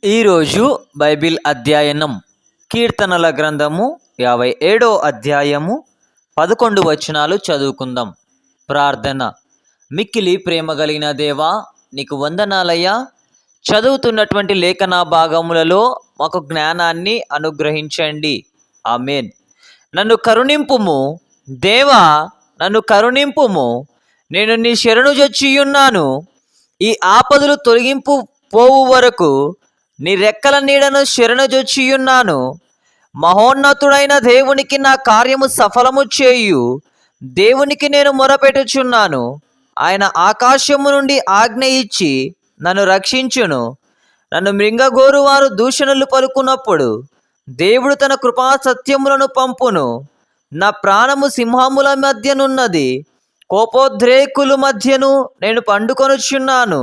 ఈరోజు బైబిల్ అధ్యయనం కీర్తనల గ్రంథము 57వ అధ్యాయము 11 వచనాలు చదువుకుందాం. ప్రార్థన. మిక్కిలి ప్రేమ కలిగిన దేవా, నీకు వందనాలయ్యా. చదువుతున్నటువంటి లేఖన భాగములలో మాకు జ్ఞానాన్ని అనుగ్రహించండి. ఆమేన్. నన్ను కరుణింపుము దేవా, నన్ను కరుణింపుము. నేను నీ శరణుజొచ్చియున్నాను. ఈ ఆపదలు తొలగింపు పోవు వరకు నీ రెక్కల నీడను శరణుజొచ్చియున్నాను. మహోన్నతుడైన దేవునికి నా కార్యము సఫలము చేయు. దేవునికి నేను మొరపెట్టుచున్నాను. ఆయన ఆకాశము నుండి ఆజ్ఞ ఇచ్చి నన్ను రక్షించును. నన్ను మృంగగోరు వారు దూషణలు పలుకున్నప్పుడు దేవుడు తన కృపా సత్యములను పంపును. నా ప్రాణము సింహముల మధ్యనున్నది, కోపోద్రేకుల మధ్యను నేను పండుకొనుచున్నాను.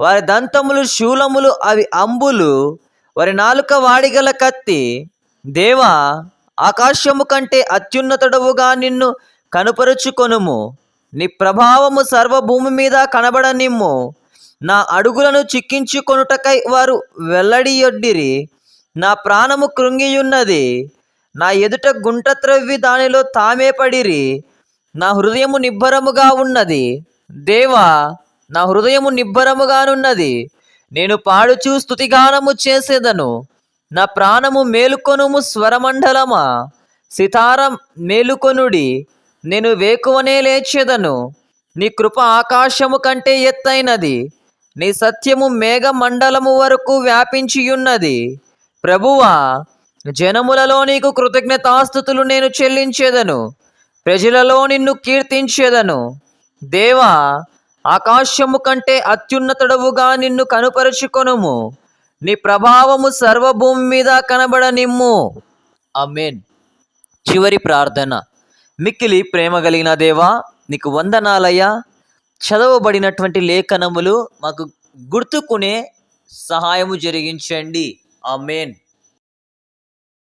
వారి దంతములు శూలములు, అవి అంబులు, వారి నాలుక వాడిగల కత్తి. దేవా, ఆకాశము కంటే అత్యున్నతుడవుగా నిన్ను కనుపరుచుకొనుము. నీ ప్రభావము సర్వభూమి మీద కనబడనిమ్ము. నా అడుగులను చిక్కించుకొనుటకై వారు వెల్లడియొడ్డిరి. నా ప్రాణము కృంగియున్నది. నా ఎదుట గుంట త్రవ్వి దానిలో తామే పడిరి. నా హృదయము నిబ్బరముగా ఉన్నది. దేవా, నా హృదయము నిబ్బరముగానున్నది. నేను పాడుచూ స్తుతిగానము చేసేదను. నా ప్రాణము మేలుకొనుము స్వరమండలమా, సితారం మేలుకొనుడి. నేను వేకువనే లేచెదను. నీ కృప ఆకాశము కంటే ఎత్తైనది. నీ సత్యము మేఘ మండలము వరకు వ్యాపించియున్నది. ప్రభువా, జనములలో నీకు కృతజ్ఞతాస్తుతులు నేను చెల్లించేదను. ప్రజలలో నిన్ను కీర్తించేదను. దేవా, ఆకాశము కంటే అత్యున్నతుడవుగా నిన్ను కనుపరుచుకొనుము. నీ ప్రభావము సర్వభూమి మీద కనబడనిమ్ము. ఆమేన్. చివరి ప్రార్థన. మిక్కిలి ప్రేమ కలిగిన దేవా, నీకు వందనాలయ్యా. చదవబడినటువంటి లేఖనములు మాకు గుర్తుకునే సహాయము జరిగించండి. ఆమేన్.